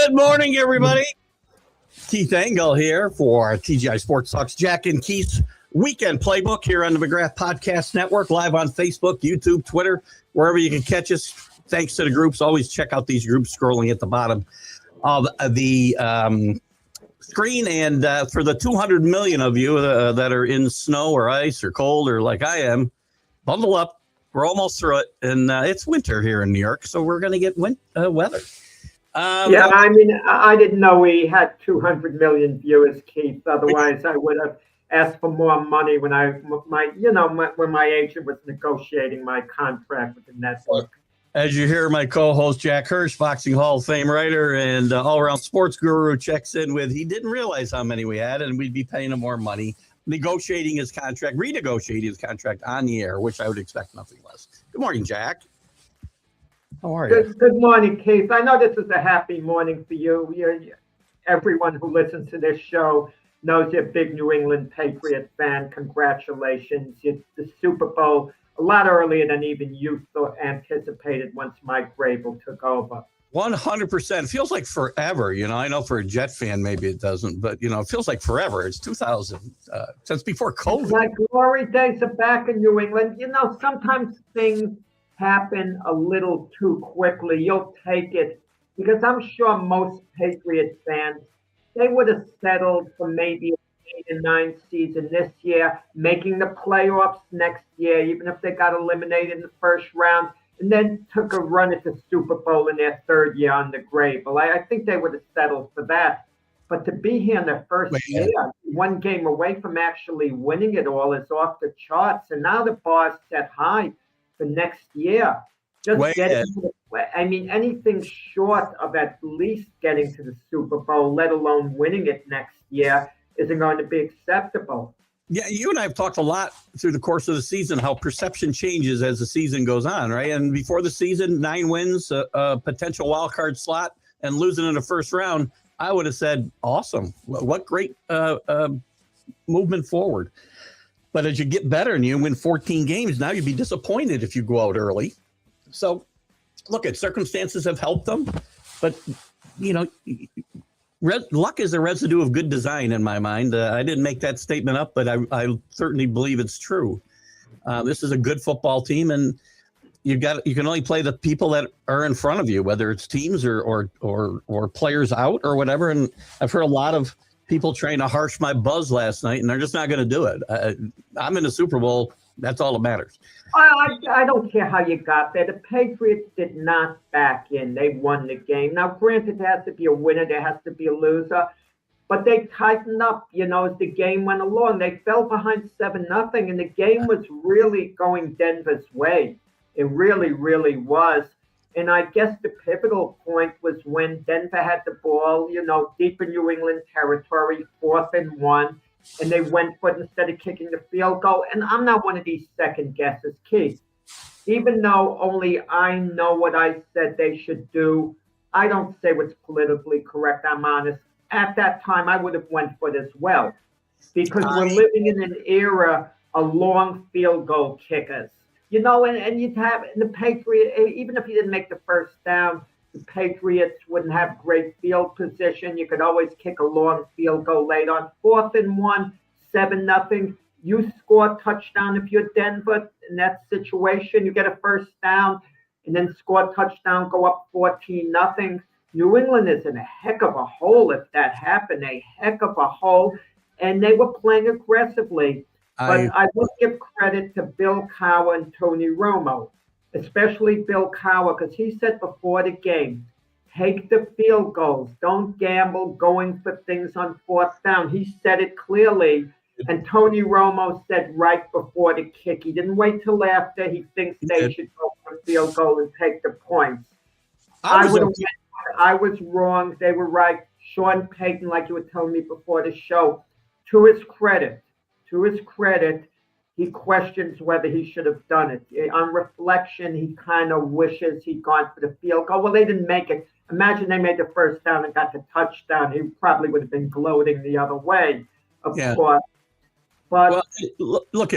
Good morning, everybody. Keith Engle here for TGI Sports Talks Jack and Keith's Weekend Playbook here on the McGrath Podcast Network, live on Facebook, YouTube, Twitter, wherever you can catch us. Thanks to the groups. Always check out these groups scrolling at the bottom of the screen. And for the 200 million of you that are in snow or ice or cold or like I am, bundle up. We're almost through it. And it's winter here in New York, so we're going to get weather. I mean, I didn't know we had 200 million viewers, Keith. Otherwise, I would have asked for more money when when my agent was negotiating my contract with the network. As you hear, my co-host Jack Hirsch, Boxing Hall of Fame writer and all-around sports guru, checks in with he didn't realize how many we had, and we'd be paying him more money, renegotiating his contract on the air, which I would expect nothing less. Good morning, Jack. How are you? Good morning, Keith. I know this is a happy morning for you. Everyone who listens to this show knows you're a big New England Patriot fan. Congratulations. It's the Super Bowl a lot earlier than even you anticipated once Mike Vrabel took over. 100%. It feels like forever. I know for a Jet fan, maybe it doesn't, but, it feels like forever. It's 2000, since before COVID. My glory days are back in New England. Sometimes things happen a little too quickly. You'll take it because I'm sure most Patriot fans, they would have settled for maybe an 8-9 season this year, making the playoffs next year, even if they got eliminated in the first round, and then took a run at the Super Bowl in their third year on the Vrabel. I think they would have settled for that. But to be here in their first year, one game away from actually winning it all is off the charts. And now the bar's set high for next year. Anything short of at least getting to the Super Bowl, let alone winning it next year, isn't going to be acceptable. Yeah, you and I have talked a lot through the course of the season how perception changes as the season goes on, right? And before the season, 9 wins, a potential wild card slot, and losing in the first round, I would have said, awesome. What great movement forward. But as you get better and you win 14 games, now you'd be disappointed if you go out early. So, look, circumstances have helped them. But, luck is a residue of good design in my mind. I didn't make that statement up, but I certainly believe it's true. This is a good football team, and you can only play the people that are in front of you, whether it's teams or players out or whatever. And I've heard a lot of people trying to harsh my buzz last night, and they're just not going to do it. I'm in the Super Bowl. That's all that matters. I don't care how you got there. The Patriots did not back in. They won the game. Now, granted, there has to be a winner. There has to be a loser. But they tightened up, as the game went along. They fell behind 7-0, and the game was really going Denver's way. It really, really was. And I guess the pivotal point was when Denver had the ball, deep in New England territory, 4th and 1, and they went for it instead of kicking the field goal. And I'm not one of these second guesses, Keith. Even though only I know what I said they should do, I don't say what's politically correct. I'm honest. At that time, I would have went for it as well, because we're living in an era of long field goal kickers. And you'd have the Patriots, even if you didn't make the first down, the Patriots wouldn't have great field position. You could always kick a long field goal late on 4th and 1, 7-0. You score a touchdown if you're Denver in that situation. You get a first down and then score a touchdown, go up 14-0. New England is in a heck of a hole if that happened, a heck of a hole. And they were playing aggressively. But I would give credit to Bill Cowher and Tony Romo, especially Bill Cowher, because he said before the game, take the field goals. Don't gamble going for things on 4th down. He said it clearly. And Tony Romo said right before the kick. He didn't wait till after. He thinks they should go for a field goal and take the points. I was wrong. They were right. Sean Payton, like you were telling me before the show, to his credit, he questions whether he should have done it. On reflection, he kind of wishes he'd gone for the field goal. Well, they didn't make it. Imagine they made the first down and got the touchdown. He probably would have been gloating the other way, of course. But look,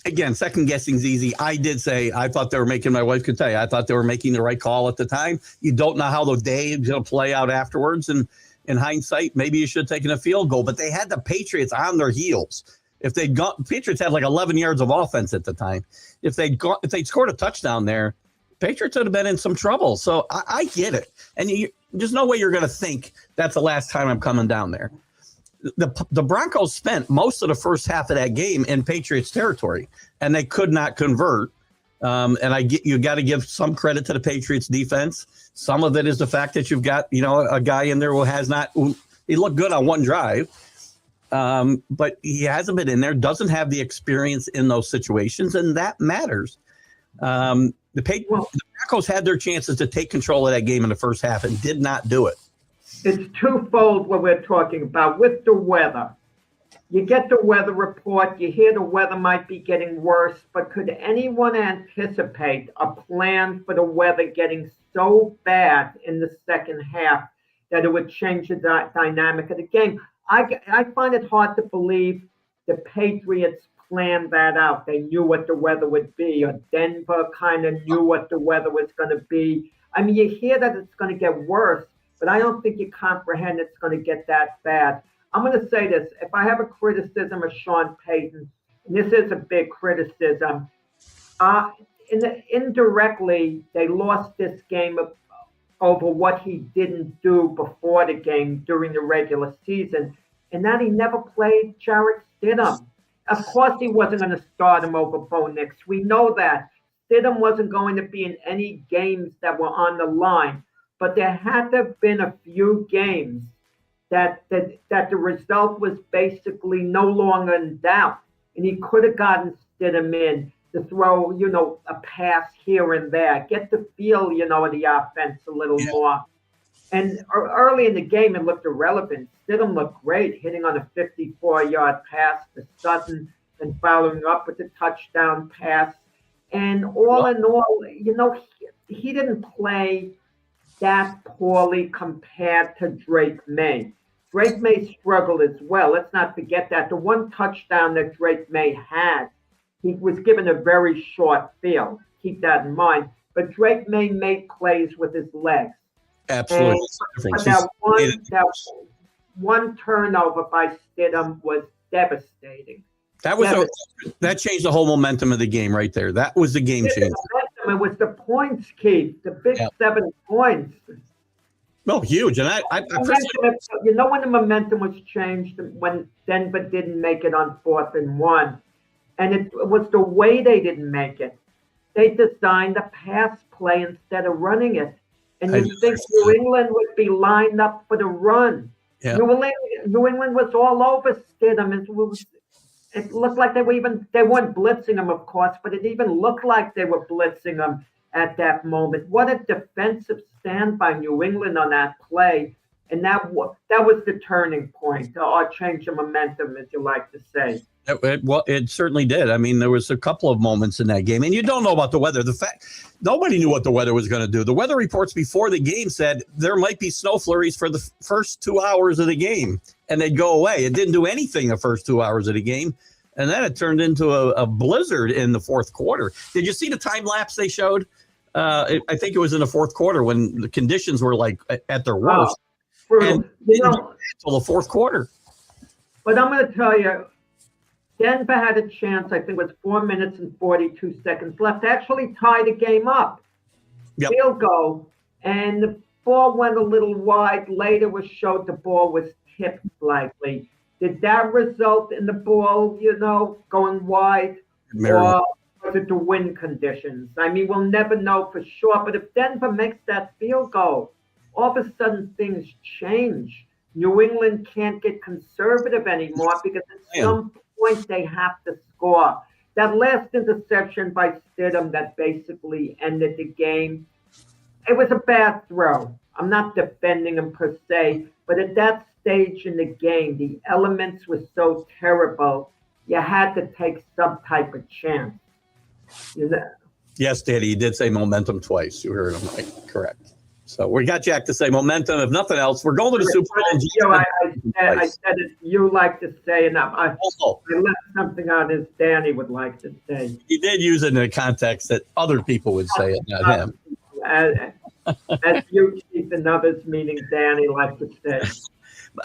again, second guessing is easy. I did say I thought they were making, my wife could tell you, I thought they were making the right call at the time. You don't know how the day is going to play out afterwards. And in hindsight, maybe you should have taken a field goal, but they had the Patriots on their heels. If they'd gone, Patriots had like 11 yards of offense at the time. If they'd scored a touchdown there, Patriots would have been in some trouble. So I get it. And there's no way you're going to think that's the last time I'm coming down there. The Broncos spent most of the first half of that game in Patriots territory, and they could not convert. And you got to give some credit to the Patriots defense. Some of it is the fact that you've got, a guy in there he looked good on one drive, but he hasn't been in there, doesn't have the experience in those situations, and that matters. The Broncos had their chances to take control of that game in the first half and did not do it. It's twofold what we're talking about with the weather. You get the weather report, you hear the weather might be getting worse, but could anyone anticipate a plan for the weather getting so bad in the second half that it would change the dynamic of the game? I find it hard to believe the Patriots planned that out. They knew what the weather would be, or Denver kind of knew what the weather was going to be. I mean, you hear that it's going to get worse, but I don't think you comprehend it's going to get that bad. I'm going to say this. If I have a criticism of Sean Payton, and this is a big criticism, indirectly, they lost this game over what he didn't do before the game during the regular season, and that he never played Jarrett Stidham. Of course, he wasn't going to start him over Bo Nix. We know that. Stidham wasn't going to be in any games that were on the line. But there had to have been a few games that the result was basically no longer in doubt. And he could have gotten Stidham in to throw, a pass here and there, get the feel, of the offense a little more. And early in the game, it looked irrelevant. Stidham looked great, hitting on a 54-yard pass to Sutton and following up with a touchdown pass. And all in all, he didn't play that poorly compared to Drake May. Drake May struggled as well. Let's not forget that. The one touchdown that Drake May had, he was given a very short field. Keep that in mind. But Drake May made plays with his legs. Absolutely. But that one turnover by Stidham was devastating. That changed the whole momentum of the game right there. That was the game changer. It was the points, Keith, the big 7 points. No, huge. And when the momentum was changed, when Denver didn't make it on 4th and 1, and it was the way they didn't make it. They designed a pass play instead of running it. And you think New England would be lined up for the run. Yeah. New England was all over Stidham. It looked like they weren't blitzing him, of course, but it even looked like they were blitzing him at that moment. What a defensive stand by New England on that play. And that was the turning point, or change of momentum, as you like to say. It certainly did. I mean, there was a couple of moments in that game, and you don't know about the weather. Nobody knew what the weather was going to do. The weather reports before the game said there might be snow flurries for the first 2 hours of the game, and they'd go away. It didn't do anything the first 2 hours of the game, and then it turned into a blizzard in the fourth quarter. Did you see the time lapse they showed? I think it was in the fourth quarter when the conditions were like at their worst. Until the fourth quarter. But I'm going to tell you, Denver had a chance, I think it was 4 minutes and 42 seconds left, to actually tie the game up. Yep. Field goal. And the ball went a little wide. Later was showed the ball was tipped slightly. Did that result in the ball, going wide? Or was it the wind conditions? I mean, we'll never know for sure. But if Denver makes that field goal, all of a sudden things change. New England can't get conservative anymore because at some point they have to score. That last interception by Stidham that basically ended the game, it was a bad throw. I'm not defending him per se, but at that stage in the game, the elements were so terrible, you had to take some type of chance. Yes, Daddy, you did say momentum twice. You heard him right. Correct. So we got Jack to say momentum. If nothing else, we're going to the Super Bowl. I said it. You like to say enough. I left something out as Danny would like to say. He did use it in a context that other people would say it, not him. As you, Keith, and others, meaning Danny, like to say.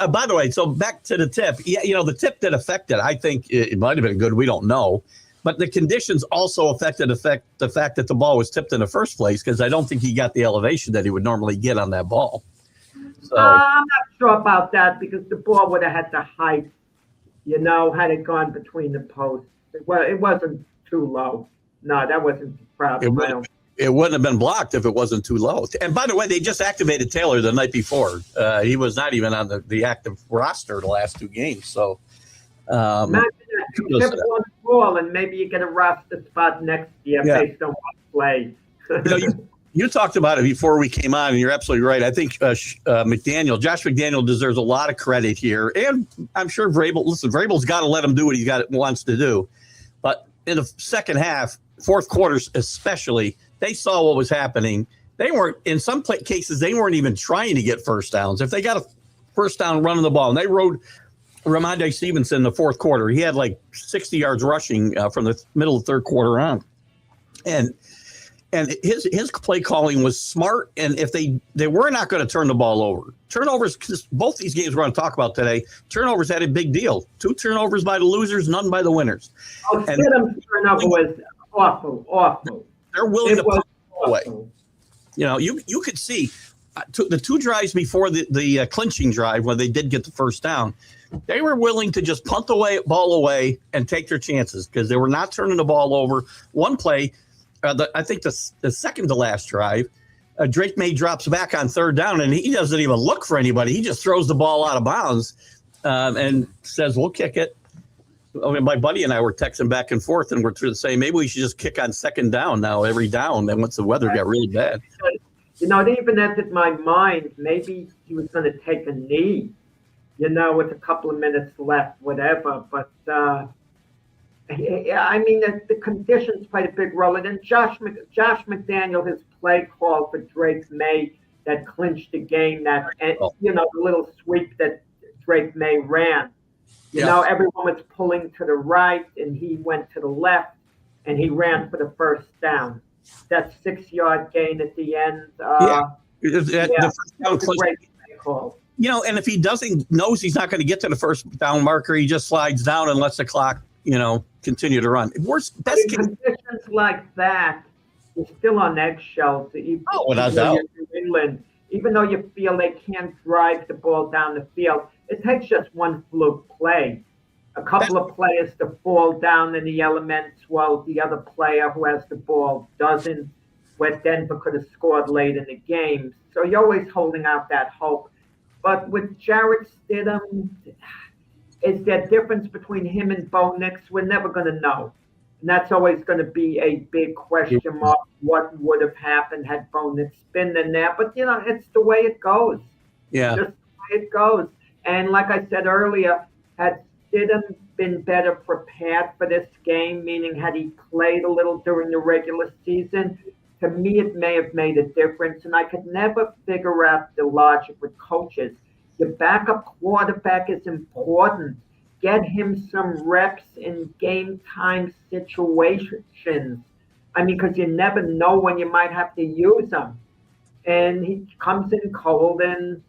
By the way, so back to the tip. Yeah, the tip that affected, I think it might have been good. We don't know. But the conditions also affected the fact that the ball was tipped in the first place, because I don't think he got the elevation that he would normally get on that ball. So I'm not sure about that, because the ball would have had the height, had it gone between the posts. Well, it wasn't too low. No, that wasn't the problem. It wouldn't have been blocked if it wasn't too low. And by the way, they just activated Taylor the night before. He was not even on the active roster the last two games. So imagine you tip one ball and maybe you get a roster spot next year based on one play. You talked about it before we came on, and you're absolutely right. I think Josh McDaniel deserves a lot of credit here. And I'm sure Vrabel's got to let him do what he wants to do. But in the second half, fourth quarters especially, they saw what was happening. They weren't, in some cases, they weren't even trying to get first downs. If they got a first down running the ball, and they rode Ramondre Stevenson in the fourth quarter, he had like 60 yards rushing from the middle of the third quarter on. And his play calling was smart. And if they were not going to turn the ball over, turnovers, because both these games we're going to talk about today, turnovers had a big deal. 2 turnovers by the losers, none by the winners. Oh, Stidham's turnover was awful. They're willing to punt away. You could see the 2 drives before the clinching drive when they did get the first down. They were willing to just punt the ball away and take their chances, because they were not turning the ball over. One play, I think the second to last drive, Drake May drops back on third down, and he doesn't even look for anybody. He just throws the ball out of bounds and says, "We'll kick it." I mean, my buddy and I were texting back and forth, and we're saying maybe we should just kick on second down now every down. Then once the weather got really bad, it even entered my mind. Maybe he was going to take a knee, with a couple of minutes left, whatever. But I mean, the conditions played a big role. And then Josh McDaniel, his play call for Drake May that clinched the game, the little sweep that Drake May ran. Everyone was pulling to the right, and he went to the left, and he ran for the first down. That 6-yard gain at the end. The first down was a great call. And if he knows he's not going to get to the first down marker, he just slides down and lets the clock, continue to run. Conditions like that, you're still on eggshells. Without doubt. New England, even though you feel they can't drive the ball down the field, it takes just one fluke play. A couple of players to fall down in the elements while the other player who has the ball doesn't, where Denver could have scored late in the game. So you're always holding out that hope. But with Jarrett Stidham, is there a difference between him and Bo Nix? We're never going to know. And that's always going to be a big question mark. What would have happened had Bo Nix been in there? But, it's the way it goes. Yeah. Just the way it goes. And like I said earlier, had Stidham been better prepared for this game, meaning had he played a little during the regular season, to me it may have made a difference. And I could never figure out the logic with coaches. Your backup quarterback is important. Get him some reps in game time situations. I mean, because you never know when you might have to use him. And he comes in cold, and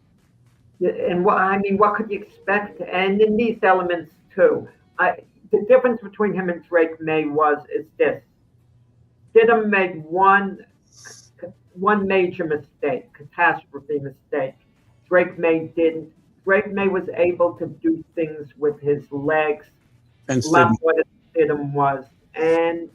what could you expect? And in these elements too, the difference between him and Drake May is this: Stidham made one major mistake, catastrophe mistake. Drake May didn't. Drake May was able to do things with his legs, and what Stidham was, and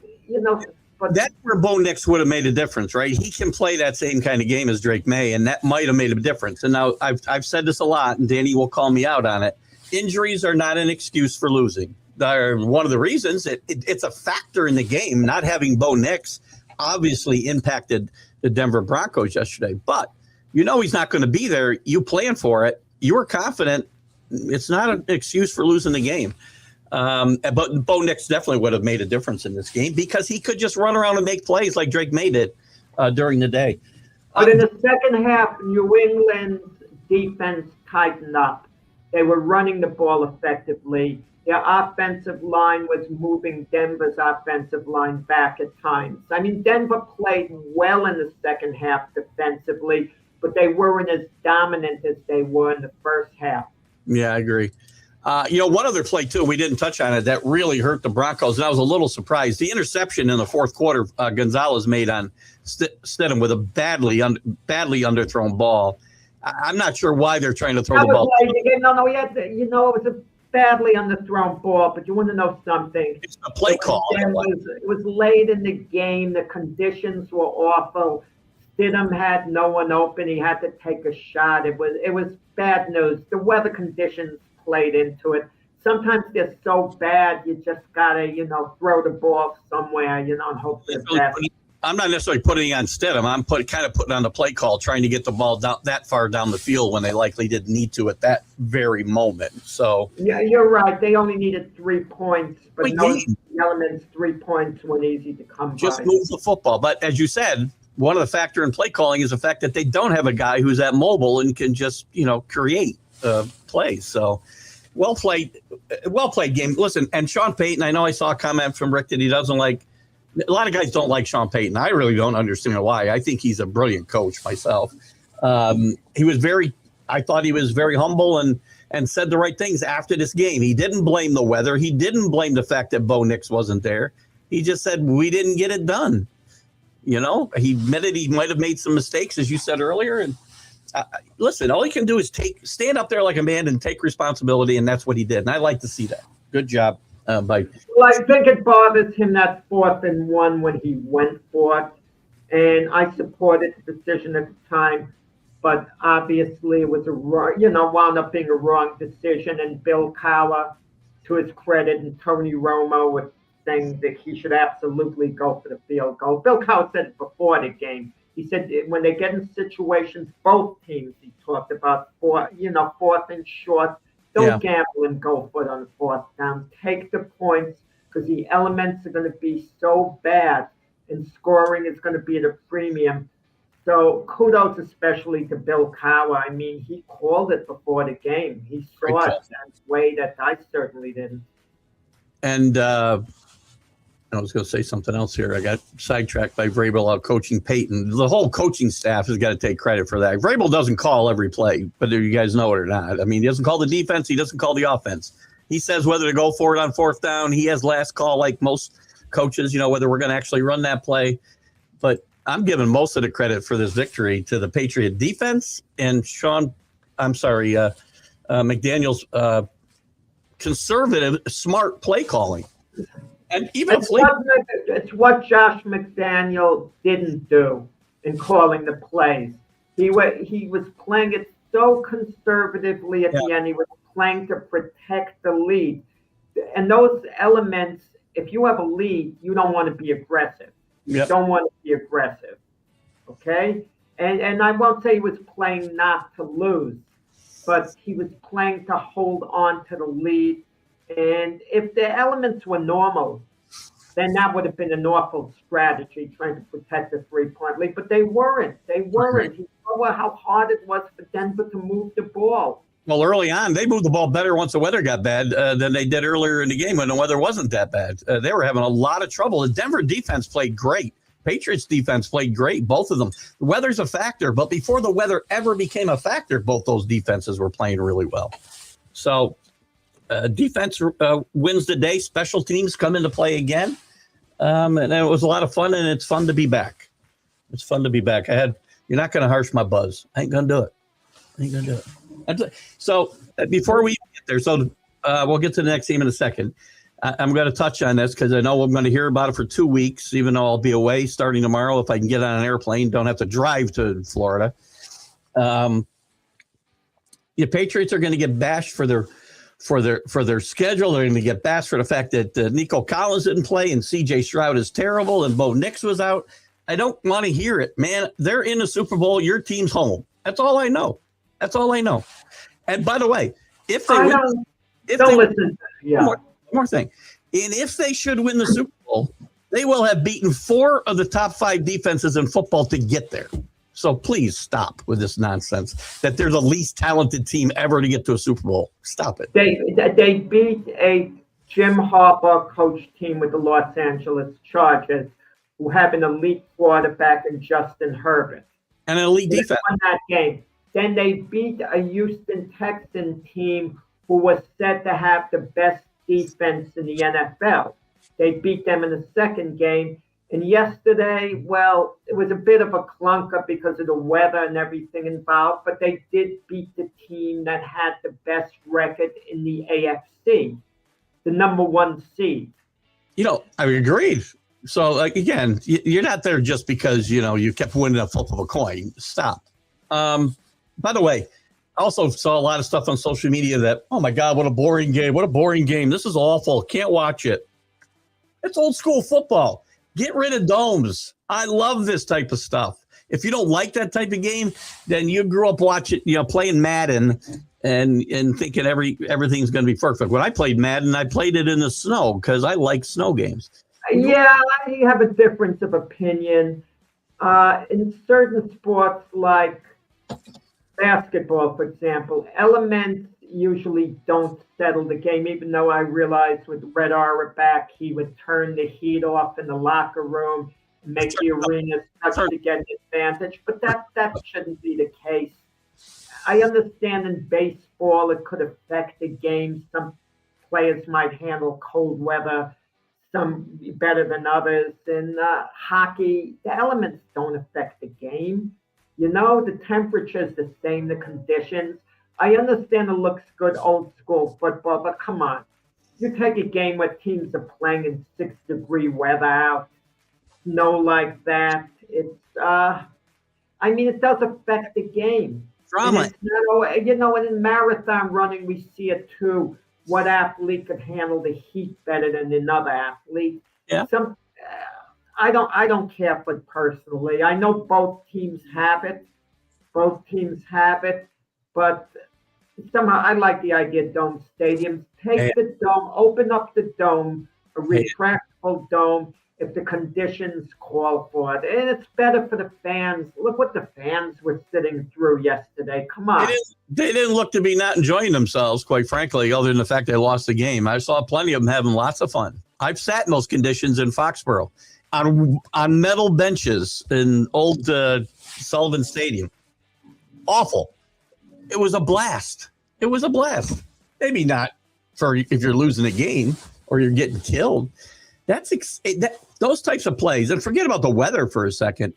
But that's where Bo Nix would have made a difference, right? He can play that same kind of game as Drake May, and that might have made a difference. And now I've said this a lot, and Danny will call me out on it. Injuries are not an excuse for losing. They're one of the reasons. It's a factor in the game. Not having Bo Nix obviously impacted the Denver Broncos yesterday, but he's not going to be there. You plan for it. You were confident. It's not an excuse for losing the game. But Bo Nix definitely would have made a difference in this game because he could just run around and make plays like Drake May did during the day. But in the second half, New England's defense tightened up. They were running the ball effectively. Their offensive line was moving Denver's offensive line back at times. I mean, Denver played well in the second half defensively, but they weren't as dominant as they were in the first half. Yeah, I agree. One other play, too, we didn't touch on it, that really hurt the Broncos, and I was a little surprised. The interception in the fourth quarter Gonzalez made on Stidham with a badly underthrown ball. I'm not sure why they're trying to throw the ball. No, it was a badly underthrown ball, but you want to know something. It's a play call. It was late in the game. The conditions were awful. Stidham had no one open. He had to take a shot. It was bad news. The weather conditions played into it. Sometimes they're so bad, you just gotta, throw the ball somewhere, and hope for the best. I'm not necessarily putting it on Stidham. I'm putting on the play call, trying to get the ball down that far down the field when they likely didn't need to at that very moment. So yeah, you're right. They only needed 3 points, but elements 3 points weren't easy to come by. Just move the football. But as you said, one of the factor in play calling is the fact that they don't have a guy who's that mobile and can just, create plays. So well played game. Listen, and Sean Payton, I know I saw a comment from Rick that he doesn't like. A lot of guys don't like Sean Payton. I really don't understand why. I think he's a brilliant coach myself. I thought he was very humble and said the right things after this game. He didn't blame the weather. He didn't blame the fact that Bo Nix wasn't there. He just said, we didn't get it done. He admitted he might have made some mistakes, as you said earlier. And listen, all he can do is stand up there like a man and take responsibility, and that's what he did. And I like to see that. Good job. Well, I think it bothers him that 4th and 1 when he went for it, and I supported the decision at the time, but obviously it was wound up being a wrong decision. And Bill Cowher, to his credit, and Tony Romo were saying that he should absolutely go for the field goal. Bill Cowher said it before the game. He said when they get in situations, both teams, he talked about 4th and short. Don't gamble and go for it on 4th down. Take the points, because the elements are going to be so bad and scoring is going to be at a premium. So kudos especially to Bill Cowher. I mean, he called it before the game. He saw it in a way that I certainly didn't. And I was going to say something else here. I got sidetracked by Vrabel out coaching Peyton. The whole coaching staff has got to take credit for that. Vrabel doesn't call every play, whether you guys know it or not. I mean, he doesn't call the defense. He doesn't call the offense. He says whether to go for it on 4th down. He has last call like most coaches, whether we're going to actually run that play. But I'm giving most of the credit for this victory to the Patriot defense and McDaniel's conservative, smart play calling. And even it's what Josh McDaniel didn't do in calling the plays. He was playing it so conservatively at the end. He was playing to protect the lead. And those elements, if you have a lead, you don't want to be aggressive. You don't want to be aggressive. Okay? And I won't say he was playing not to lose, but he was playing to hold on to the lead. And if the elements were normal, then that would have been an awful strategy, trying to protect the 3-point lead. But they weren't. He saw how hard it was for Denver to move the ball. Well, early on, they moved the ball better once the weather got bad than they did earlier in the game when the weather wasn't that bad. They were having a lot of trouble. The Denver defense played great. Patriots defense played great, both of them. The weather's a factor, but before the weather ever became a factor, both those defenses were playing really well. So defense wins the day. Special teams come into play again. And it was a lot of fun, and it's fun to be back. It's fun to be back. You're not going to harsh my buzz. I ain't going to do it. So before we get there, we'll get to the next team in a second. I'm going to touch on this because I know I'm going to hear about it for 2 weeks, even though I'll be away starting tomorrow. If I can get on an airplane, don't have to drive to Florida. The Patriots are going to get bashed for their schedule. They're going to get bashed for the fact that Nico Collins didn't play and C.J. Stroud is terrible and Bo Nix was out. I don't want to hear it, man. They're in the Super Bowl. Your team's home. That's all I know. And by the way, if they win, one more thing. And if they should win the Super Bowl, they will have beaten 4 of the top 5 defenses in football to get there. So please stop with this nonsense that they're the least talented team ever to get to a Super Bowl. Stop it. They beat a Jim Harbaugh coach team with the Los Angeles Chargers, who have an elite quarterback in Justin Herbert. And an elite defense. Won that game. Then they beat a Houston Texan team who was said to have the best defense in the NFL. They beat them in the second game. And yesterday, well, it was a bit of a clunker because of the weather and everything involved, but they did beat the team that had the best record in the AFC, the number 1 seed. I agreed. So, like, again, you're not there just because, you kept winning a flip of a coin. Stop. By the way, I also saw a lot of stuff on social media that, oh, my God, what a boring game. What a boring game. This is awful. Can't watch it. It's old school football. Get rid of domes. I love this type of stuff. If you don't like that type of game, then you grew up watching, playing Madden and thinking everything's going to be perfect. When I played Madden, I played it in the snow because I like snow games. Yeah, I have a difference of opinion. In certain sports like basketball, for example, elements usually don't settle the game, even though I realized with Red Auerbach, he would turn the heat off in the locker room and make the arena such to get an advantage. But that shouldn't be the case. I understand in baseball it could affect the game. Some players might handle cold weather, some better than others. In hockey, the elements don't affect the game. The temperature is the same, the conditions. I understand it looks good, old school football, but come on. You take a game where teams are playing in 6-degree weather out, snow like that. It does affect the game. Drama. And in marathon running, we see it too. What athlete could handle the heat better than another athlete? Yeah. I don't care for it personally. I know both teams have it. But somehow I like the idea of dome stadiums. Take the dome, open up the dome, a retractable dome if the conditions call for it. And it's better for the fans. Look what the fans were sitting through yesterday. Come on. They didn't look to be not enjoying themselves, quite frankly, other than the fact they lost the game. I saw plenty of them having lots of fun. I've sat in those conditions in Foxborough on metal benches in old Sullivan Stadium. Awful. It was a blast. Maybe not for if you're losing a game or you're getting killed. Those types of plays, and forget about the weather for a second.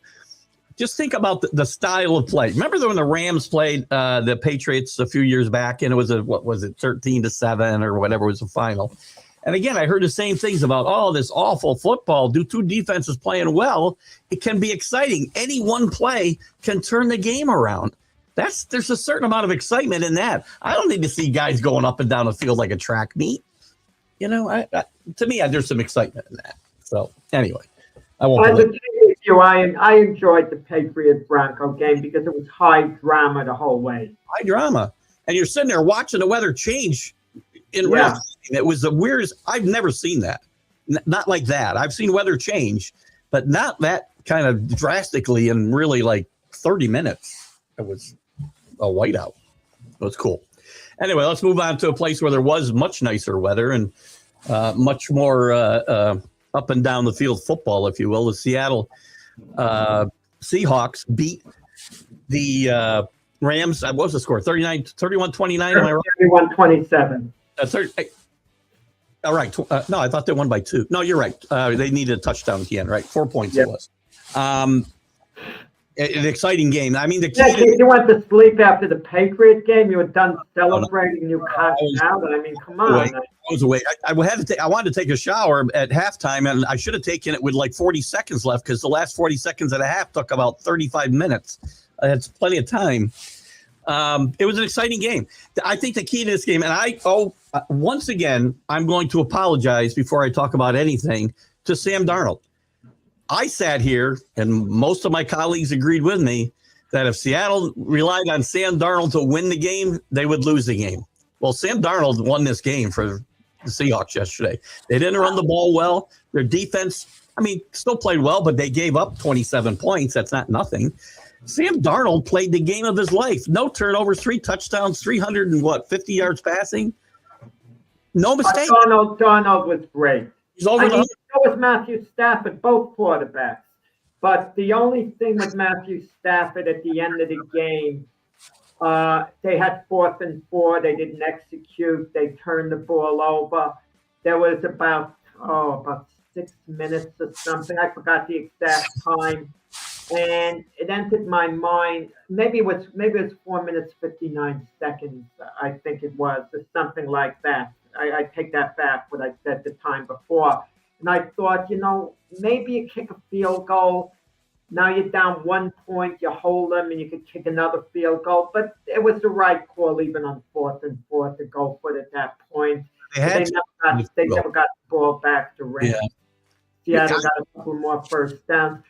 Just think about the style of play. Remember when the Rams played the Patriots a few years back, and it was 13-7 or whatever was the final. And again, I heard the same things about, this awful football. Do two defenses playing well? It can be exciting. Any one play can turn the game around. There's a certain amount of excitement in that. I don't need to see guys going up and down the field like a track meet. To me, there's some excitement in that. So anyway, I won't. As a team with you, I enjoyed the Patriot Bronco game because it was high drama the whole way. High drama, and you're sitting there watching the weather change in real time. It was the weirdest. I've never seen that. Not like that. I've seen weather change, but not that kind of drastically in really like 30 minutes. It was a whiteout. It was cool. Anyway, let's move on to a place where there was much nicer weather and much more up and down the field football, if you will. The Seattle Seahawks beat the Rams. What was the score? 31-29. Am I right? 31-27. All right. No, I thought they won by 2. No, you're right. They needed a touchdown at the end, right? 4 points it was. An exciting game. I mean, you went to sleep after the Patriot game. You were done celebrating. You cashed out. I mean, come on. I was away. I wanted to take a shower at halftime, and I should have taken it with like 40 seconds left because the last 40 seconds and a half took about 35 minutes. I had plenty of time. It was an exciting game. I think the key to this game, and once again, I'm going to apologize before I talk about anything to Sam Darnold. I sat here, and most of my colleagues agreed with me, that if Seattle relied on Sam Darnold to win the game, they would lose the game. Well, Sam Darnold won this game for the Seahawks yesterday. They didn't run the ball well. Their defense, still played well, but they gave up 27 points. That's not nothing. Sam Darnold played the game of his life. No turnovers, 3 touchdowns, 50 yards passing. No mistake. Darnold was great. He's over so was Matthew Stafford, both quarterbacks. But the only thing with Matthew Stafford at the end of the game, they had 4th and 4. They didn't execute. They turned the ball over. There was about 6 minutes or something. I forgot the exact time. And it entered my mind. Maybe it was 4 minutes 59 seconds. I think it was, or something like that. I take that back, what I said the time before. And I thought, maybe you kick a field goal. Now you're down 1 point, you hold them, and you could kick another field goal. But it was the right call, even on 4th and 4, to go for it at that point. They never got the ball back to Rams. Yeah. Seattle got a couple more first downs.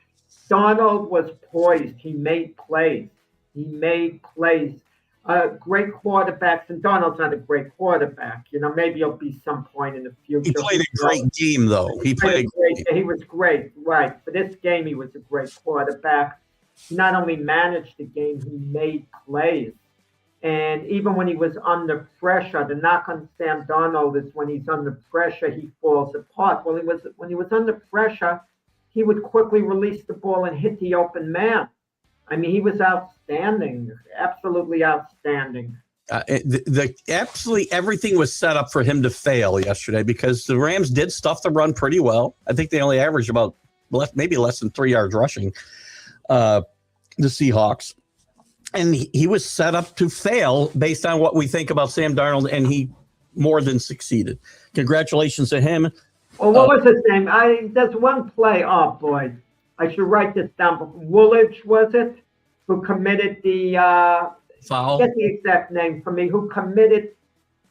Darnold was poised. He made plays. Great quarterbacks, and Darnold's not a great quarterback. Maybe he'll be some point in the future. He played a great game, though. He was great, right. For this game, he was a great quarterback. He not only managed the game, he made plays. And even when he was under pressure, the knock on Sam Darnold is when he's under pressure, he falls apart. When he was under pressure, he would quickly release the ball and hit the open man. I mean, he was outstanding, absolutely outstanding. Absolutely everything was set up for him to fail yesterday because the Rams did stuff the run pretty well. I think they only averaged about maybe less than 3 yards rushing, the Seahawks. And he was set up to fail based on what we think about Sam Darnold, and he more than succeeded. Congratulations to him. Well, what was his name? There's one play. Oh, boy. I should write this down. Woolidge, was it? Who committed the foul? Get the exact name for me. Who committed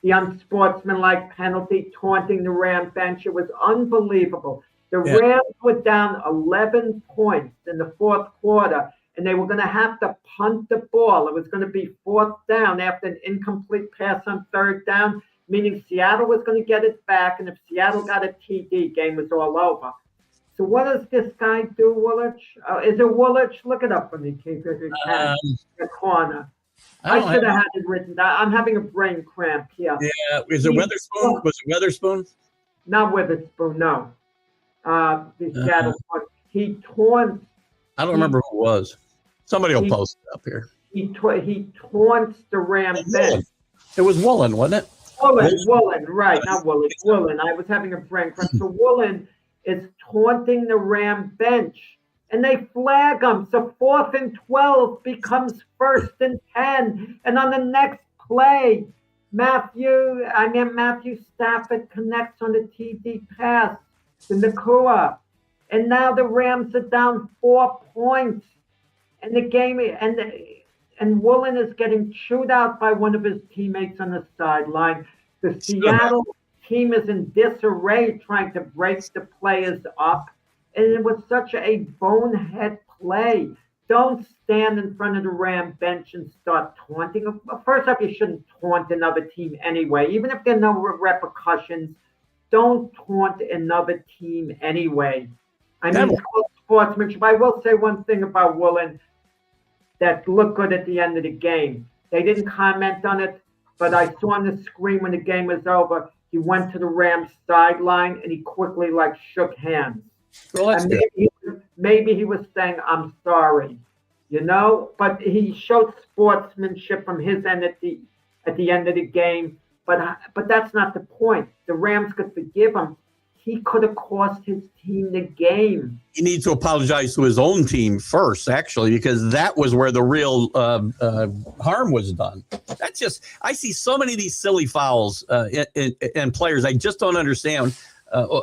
the unsportsmanlike penalty, taunting the Ram bench? It was unbelievable. The Rams were down 11 points in the 4th quarter, and they were going to have to punt the ball. It was going to be 4th down after an incomplete pass on 3rd down, meaning Seattle was going to get it back, and if Seattle got a TD, game was all over. So what does this guy do, Woolidge? Is it Woolidge? Look it up for me, Keith, if you can. The corner. I should have had it written down. I'm having a brain cramp here. Yeah, is it Witherspoon? Was it Witherspoon? Not Witherspoon, no. The Seattle corner. He taunts. I don't remember who it was. Somebody will post it up here. He taunts the Ram bench. It was Woolen, wasn't it? Woolen, right, not Woolidge. Woolen. I was having a brain cramp. So Woolen is taunting the Ram bench, and they flag him. So 4th and 12 becomes 1st and 10. And on the next play, Matthew Stafford connects on the TD pass to Nakua. And now the Rams are down 4 points. And the game, and Woolen is getting chewed out by one of his teammates on the sideline. The Seattle team is in disarray trying to break the players up. And it was such a bonehead play. Don't stand in front of the Ram bench and start taunting. First off, you shouldn't taunt another team anyway. Even if there are no repercussions, don't taunt another team anyway. I mean, it's called sportsmanship. I will say one thing about Woolen that looked good at the end of the game. They didn't comment on it, but I saw on the screen when the game was over, he went to the Rams sideline and he quickly shook hands. Well, and maybe he was saying, "I'm sorry," but he showed sportsmanship from his end at the end of the game. But that's not the point. The Rams could forgive him. He could have cost his team the game. He needs to apologize to his own team first, actually, because that was where the real harm was done. That's just, I see so many of these silly fouls in players. I just don't understand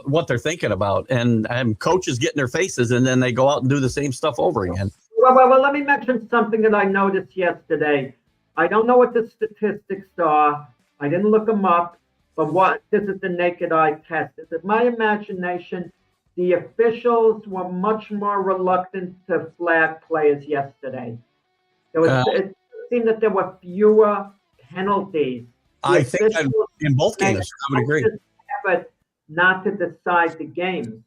what they're thinking about. And coaches get in their faces, and then they go out and do the same stuff over again. Well, let me mention something that I noticed yesterday. I don't know what the statistics are. I didn't look them up. But this is the naked eye test. Is it my imagination? The officials were much more reluctant to flag players yesterday. It seemed that there were fewer penalties. I think in both games, I would agree. But not to decide the game.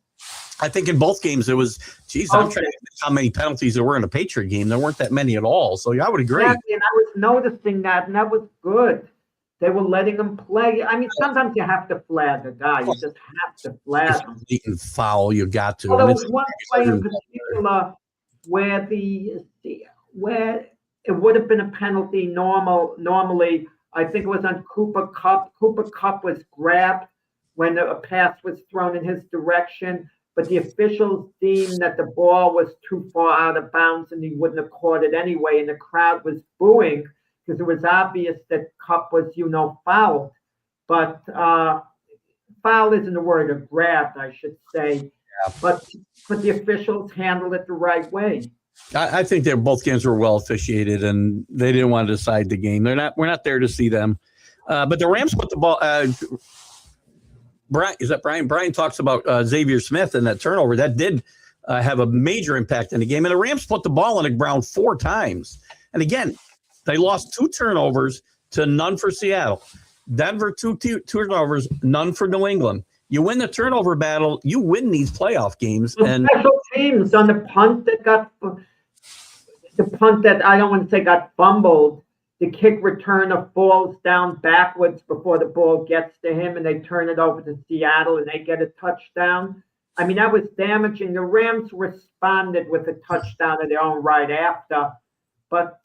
I think in both games it was, geez, I'm trying to think how many penalties there were in a Patriot game. There weren't that many at all. So I would agree. Exactly, and I was noticing that, and that was good. They were letting them play. I mean, sometimes you have to flag a guy. You just have to flag him. You can foul, you got to. Well, there was one play in particular where where it would have been a penalty normally. I think it was on Cooper Kupp. Cooper Kupp was grabbed when a pass was thrown in his direction, but the officials deemed that the ball was too far out of bounds and he wouldn't have caught it anyway, and the crowd was booing because it was obvious that Kupp was, fouled. But foul isn't a word, of grabbed, I should say. Yeah. But the officials handled it the right way. I think both games were well officiated, and they didn't want to decide the game. We're not there to see them. But the Rams put the ball. Brian, is that Brian? Brian talks about Xavier Smith and that turnover. That did have a major impact in the game. And the Rams put the ball on the ground 4 times. And again, they lost 2 turnovers to none for Seattle. Denver, 2 turnovers, none for New England. You win the turnover battle, you win these playoff games. And special teams on the punt that I don't want to say got fumbled. The kick returner falls down backwards before the ball gets to him, and they turn it over to Seattle, and they get a touchdown. I mean, that was damaging. The Rams responded with a touchdown of their own right after, but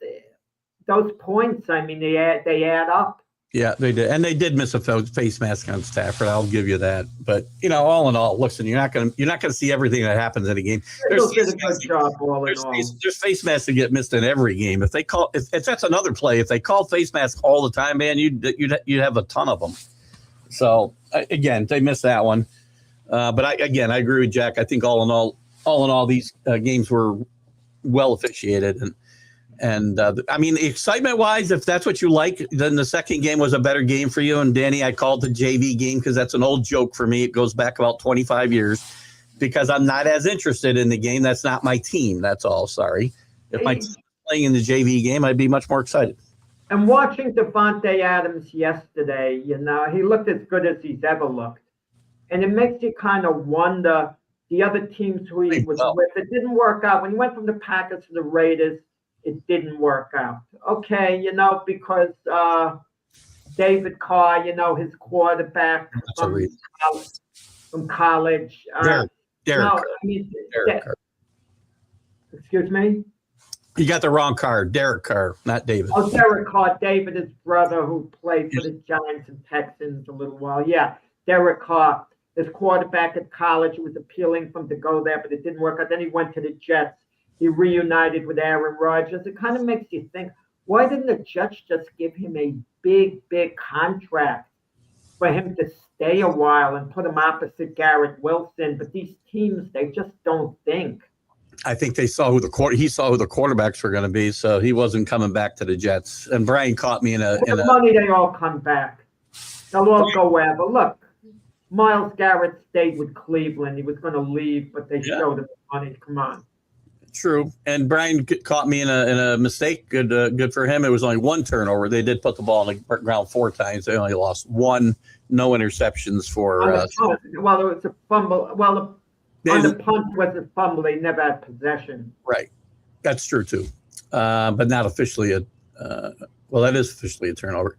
those points, I mean, they add up. Yeah, they did, and they did miss a face mask on Stafford. I'll give you that. But all in all, listen, you're not gonna see everything that happens in a game. There's face masks that get missed in every game. If that's another play, if they call face masks all the time, man, you'd have a ton of them. So again, they missed that one. But I agree with Jack. I think all in all, these games were well officiated. And I mean, excitement-wise, if that's what you like, then the second game was a better game for you. And Danny, I called the JV game because that's an old joke for me. It goes back about 25 years because I'm not as interested in the game. That's not my team. That's all. Sorry. If my team was playing in the JV game, I'd be much more excited. And watching Devontae Adams yesterday, he looked as good as he's ever looked. And it makes you kind of wonder the other teams who he was with. It didn't work out. When he went from the Packers to the Raiders, it didn't work out. Okay, because David Carr, his quarterback from college. Derek. Excuse me? You got the wrong Carr. Derek Carr, not David. Oh, Derek Carr. David, his brother, who played for the Giants and Texans a little while. Yeah, Derek Carr, his quarterback at college. It was appealing for him to go there, but it didn't work out. Then he went to the Jets. He reunited with Aaron Rodgers. It kind of makes you think, why didn't the Jets just give him a big, big contract for him to stay a while and put him opposite Garrett Wilson? But these teams, they just don't think. I think he saw who the quarterbacks were going to be, so he wasn't coming back to the Jets. And Brian caught me in a money. They all come back. They'll all go wherever. Look, Myles Garrett stayed with Cleveland. He was going to leave, but they showed him the money. Come on. True, and Brian caught me in a mistake. Good for him. It was only 1 turnover. They did put the ball on the ground 4 times. They only lost 1. No interceptions for. Well, it was a fumble. Well, on the punt was a fumble. They never had possession. Right, that's true too, but not officially that is officially a turnover.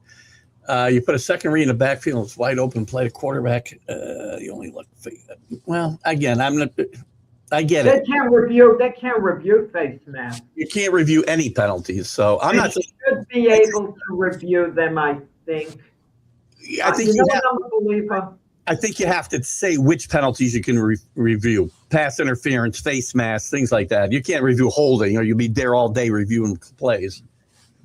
You put a second read in the backfield. It's wide open. Play the quarterback. You only look. Well, again, I get it. They can't review face mask. You can't review any penalties, so I'm not. They should be able to review them. I think. I think I think you have to say which penalties you can review: pass interference, face mask, things like that. You can't review holding, or you'll be there all day reviewing plays.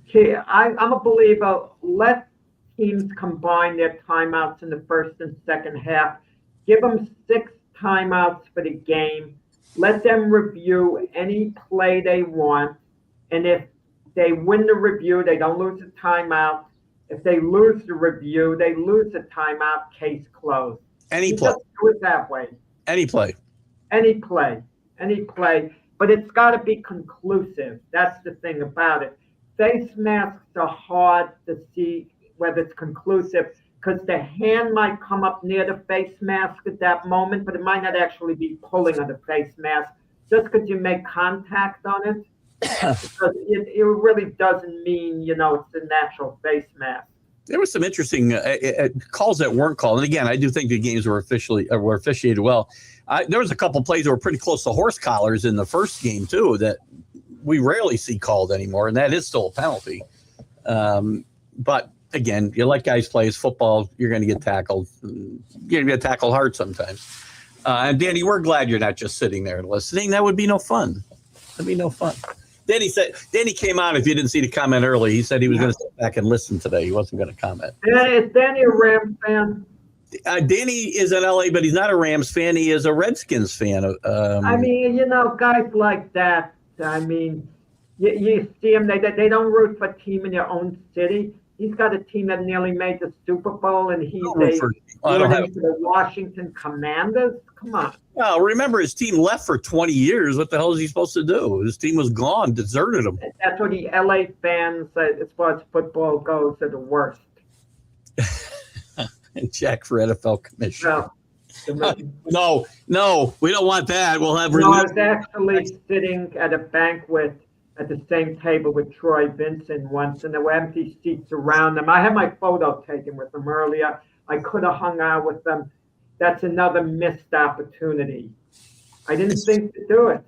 Okay, I'm a believer. Let teams combine their timeouts in the first and second half. Give them 6 timeouts for the game. Let them review any play they want. And if they win the review, they don't lose a timeout. If they lose the review, they lose a timeout, case closed. Any play. Just do it that way. Any play. But it's got to be conclusive. That's the thing about it. Face masks are hard to see whether it's conclusive. because the hand might come up near the face mask at that moment, but it might not actually be pulling on the face mask just because you make contact on it. Because it really doesn't mean, it's the natural face mask. There was some interesting calls that weren't called. And again, I do think the games were officiated well. There was a couple plays that were pretty close to horse collars in the first game, too, that we rarely see called anymore. And that is still a penalty. But again, you let guys play. It's football. You're going to get tackled. You're going to get tackled hard sometimes. And Danny, we're glad you're not just sitting there and listening. That would be no fun. That'd be no fun. Danny came on. If you didn't see the comment early, he said he was going to sit back and listen today. He wasn't going to comment. Is Danny a Rams fan? Danny is in LA, but he's not a Rams fan. He is a Redskins fan. Guys like that. You see them. They don't root for a team in their own city. He's got a team that nearly made the Super Bowl, and he's the Washington Commanders. Come on. Well, remember, his team left for 20 years. What the hell is he supposed to do? His team was gone, deserted him. That's what the LA fans, as far as football goes, are the worst. And Jack for NFL commissioner. No, we don't want that. We'll have. No, I was actually sitting at a banquet at the same table with Troy Vincent once, and there were empty seats around them. I had my photo taken with them earlier. I could have hung out with them. That's another missed opportunity. I didn't think to do it.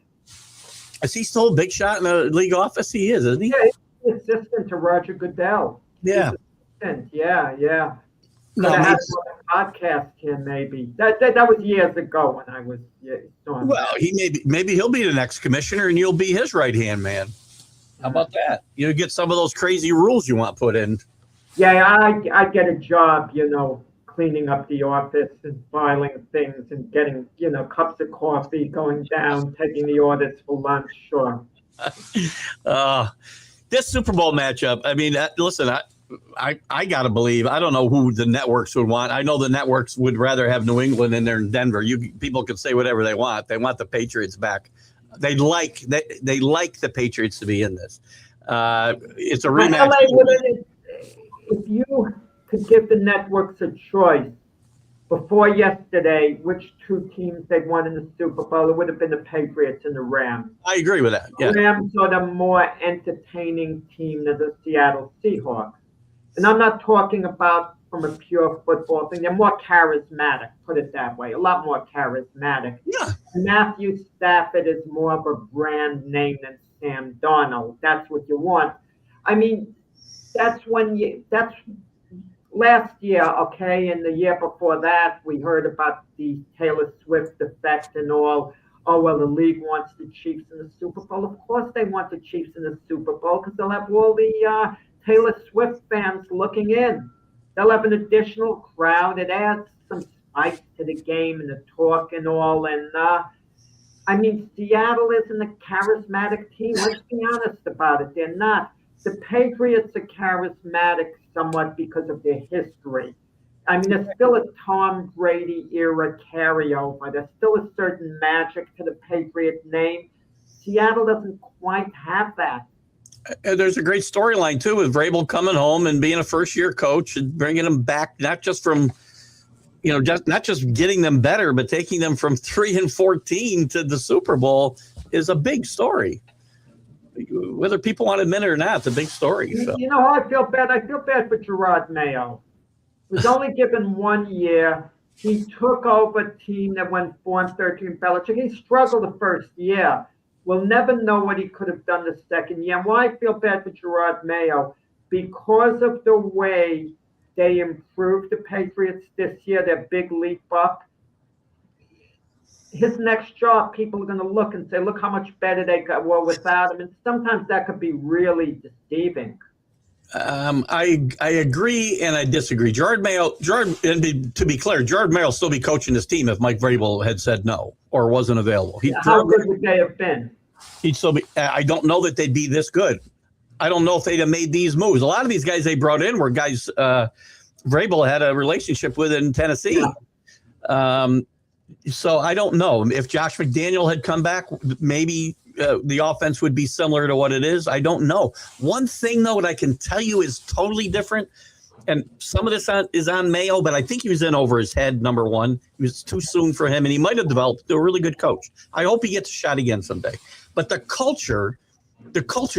Is he still a big shot in the league office? He is, isn't he? Yeah, he's assistant to Roger Goodell. Yeah. Yeah. No, I had a podcast here, maybe. That was years ago when I was. Well, maybe he'll be the next commissioner, and you'll be his right hand man. How about that? You get some of those crazy rules you want put in. Yeah, I get a job, cleaning up the office and filing things and getting, cups of coffee, going down, taking the orders for lunch. Sure. This Super Bowl matchup. I mean, listen, I got to believe, I don't know who the networks would want. I know the networks would rather have New England in there in Denver. People can say whatever they want. They want the Patriots back. They like the Patriots to be in this. It's a rematch. If you could give the networks a choice before yesterday, which two teams they'd won in the Super Bowl, it would have been the Patriots and the Rams. I agree with that. Yeah. The Rams are the more entertaining team than the Seattle Seahawks. And I'm not talking about from a pure football thing. They're more charismatic, put it that way, a lot more charismatic. Yeah. Matthew Stafford is more of a brand name than Sam Darnold. That's what you want. I mean, that's last year, okay, and the year before that, we heard about the Taylor Swift effect and all. Oh, well, the league wants the Chiefs in the Super Bowl. Of course they want the Chiefs in the Super Bowl because they'll have all the Taylor Swift fans looking in. They'll have an additional crowd. It adds some spice to the game and the talk and all. And, Seattle isn't a charismatic team. Let's be honest about it. They're not. The Patriots are charismatic somewhat because of their history. There's still a Tom Brady era carryover. There's still a certain magic to the Patriot name. Seattle doesn't quite have that. There's a great storyline, too, with Vrabel coming home and being a first-year coach and bringing them back, not just from, not just getting them better, but taking them from 3-14 to the Super Bowl is a big story. Whether people want to admit it or not, it's a big story. So. You know how I feel bad? I feel bad for Gerard Mayo. He was only given 1 year. He took over a team that went 4-13. Belichick. He struggled the first year. We'll never know what he could have done the second year. And why I feel bad for Gerard Mayo? Because of the way they improved the Patriots this year, their big leap up. His next job, people are going to look and say, look how much better they got without him. And sometimes that could be really deceiving. I agree and I disagree. To be clear, Gerard Mayo will still be coaching this team if Mike Vrabel had said no or wasn't available. How good would they have been? He'd still be. I don't know that they'd be this good. I don't know if they'd have made these moves. A lot of these guys they brought in were guys Vrabel had a relationship with in Tennessee. Yeah. So I don't know if Josh McDaniel had come back, maybe the offense would be similar to what it is. I don't know. One thing, though, that I can tell you is totally different and some of this is on Mayo, but I think he was in over his head, number one. It was too soon for him, and he might have developed into a really good coach. I hope he gets a shot again someday. But the culture,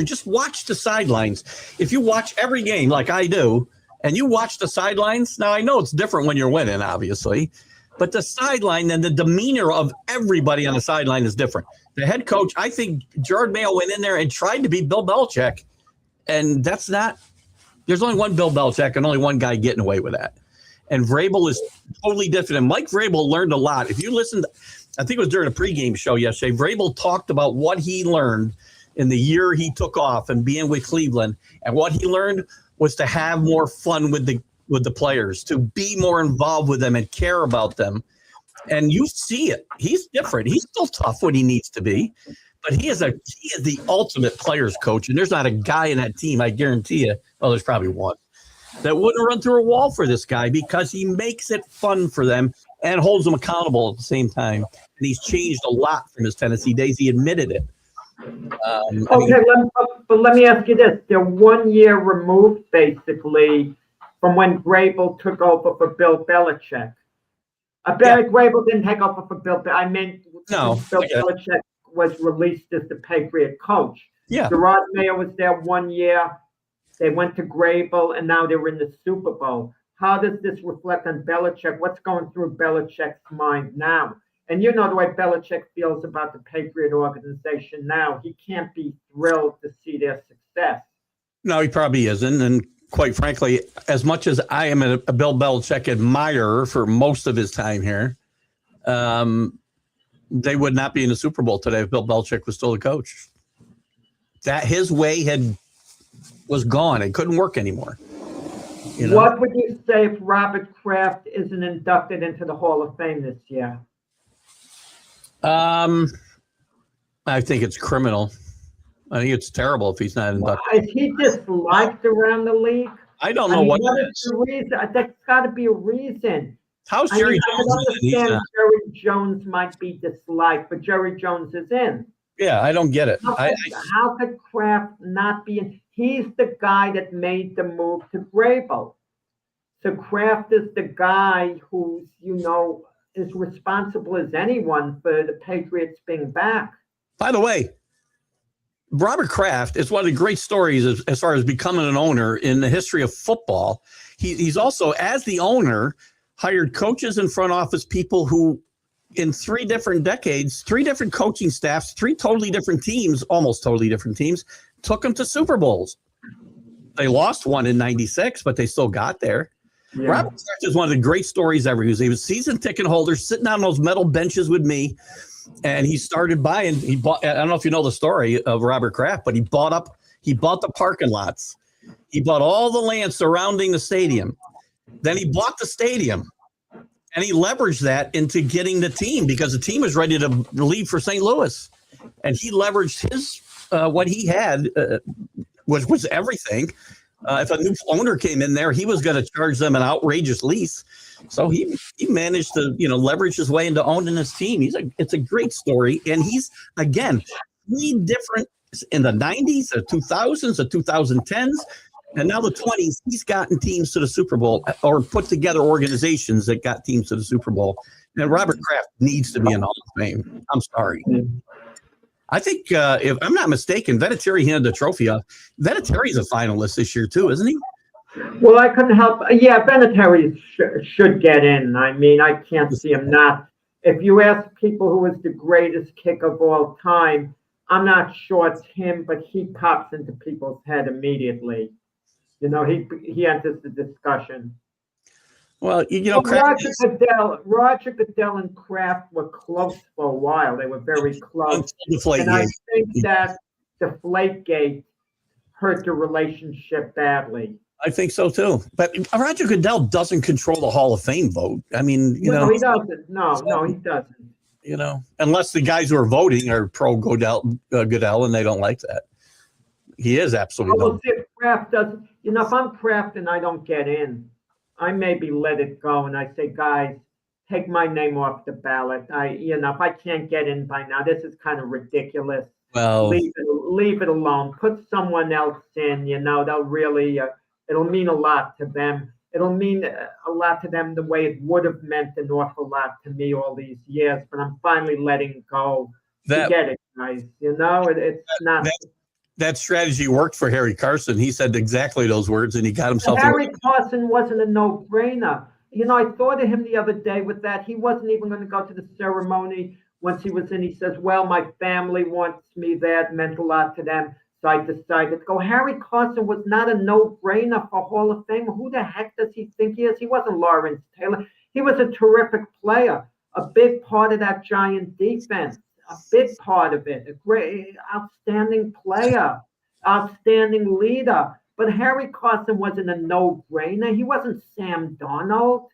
just watch the sidelines. If you watch every game like I do, and you watch the sidelines, now I know it's different when you're winning, obviously, but the sideline and the demeanor of everybody on the sideline is different. The head coach, I think Gerard Mayo went in there and tried to be Bill Belichick, and that's not – there's only one Bill Belichick and only one guy getting away with that. And Vrabel is totally different. And Mike Vrabel learned a lot. If you listened – I think it was during a pregame show yesterday, Vrabel talked about what he learned in the year he took off and being with Cleveland, and what he learned was to have more fun with the players, to be more involved with them and care about them. And you see it. He's different. He's still tough when he needs to be, but he is the ultimate players coach. And there's not a guy in that team, I guarantee you, well, there's probably one, that wouldn't run through a wall for this guy, because he makes it fun for them and holds them accountable at the same time. And he's changed a lot from his Tennessee days. He admitted it. But let me ask you this. They're 1 year removed, basically, from when Vrabel took over for Bill Belichick. Vrabel didn't take over for Bill. I mean, Bill Belichick was released as the Patriot coach. Yeah. Gerard Mayo was there 1 year. They went to Vrabel, and now they're in the Super Bowl. How does this reflect on Belichick? What's going through Belichick's mind now? And you know the way Belichick feels about the Patriot organization now. He can't be thrilled to see their success. No, he probably isn't. And quite frankly, as much as I am a Bill Belichick admirer for most of his time here, they would not be in the Super Bowl today if Bill Belichick was still the coach. That his way was gone. It couldn't work anymore. You know? What would you say if Robert Kraft isn't inducted into the Hall of Fame this year? I think it's criminal. I think it's terrible if he's not inducted. Is he disliked around the league? I don't know what is the reason. That's got to be a reason. How's Jerry Jones? I understand Jerry Jones might be disliked, but Jerry Jones is in. Yeah, I don't get it. How could Kraft not be in? He's the guy that made the move to Vrabel. So Kraft is the guy who's, as responsible as anyone for the Patriots being back. By the way, Robert Kraft is one of the great stories as far as becoming an owner in the history of football. He's also, as the owner, hired coaches and front office people who, in 3 different decades, 3 different coaching staffs, 3 totally different teams, almost totally different teams, took them to Super Bowls. They lost one in 96, but they still got there. Yeah. Robert Kraft is one of the great stories ever. He was season ticket holder, sitting on those metal benches with me, and he started buying. He bought. I don't know if you know the story of Robert Kraft, but he bought the parking lots. He bought all the land surrounding the stadium. Then he bought the stadium, and he leveraged that into getting the team, because the team was ready to leave for St. Louis, and he leveraged his what he had, which was everything. If a new owner came in there, he was going to charge them an outrageous lease. So he managed to, leverage his way into owning his team. It's a great story. And he's, again, 3 different in the 90s, the 2000s, the 2010s, and now the 20s. He's gotten teams to the Super Bowl, or put together organizations that got teams to the Super Bowl. And Robert Kraft needs to be in the Hall of Fame. I'm sorry. I think, if I'm not mistaken, Vinatieri handed the trophy off. Vinatieri's a finalist this year too, isn't he? Well, I couldn't help. Yeah, Vinatieri should get in. I mean, I can't see him not. If you ask people who is the greatest kicker of all time, I'm not sure it's him, but he pops into people's head immediately. He enters the discussion. Well, Roger Goodell and Kraft were close for a while. They were very close. And I think that Deflategate hurt the relationship badly. I think so too. But Roger Goodell doesn't control the Hall of Fame vote. I mean, No, he doesn't. No, he doesn't. Unless the guys who are voting are pro Goodell, and they don't like that. He is absolutely. Well, if Kraft doesn't, if I'm Kraft and I don't get in, I maybe let it go, and I say, guys, take my name off the ballot. If I can't get in by now, this is kind of ridiculous. Well, leave it alone. Put someone else in. They'll really, it'll mean a lot to them. it'll mean a lot to them the way it would have meant an awful lot to me all these years. But I'm finally letting go. Forget it, guys. You know, it's not. That strategy worked for Harry Carson. He said exactly those words, and he got himself. Harry Carson wasn't a no-brainer. You know, I thought of him the other day with that. He wasn't even going to go to the ceremony. Once he was in, he says, well, my family wants me there. It meant a lot to them. So I decided to go. Harry Carson was not a no-brainer for Hall of Fame. Who the heck does he think he is? He wasn't Lawrence Taylor. He was a terrific player, a big part of that Giant defense, a big part of it, a great, outstanding player, outstanding leader. But Harry Carson wasn't a no-brainer. He wasn't Sam Darnold.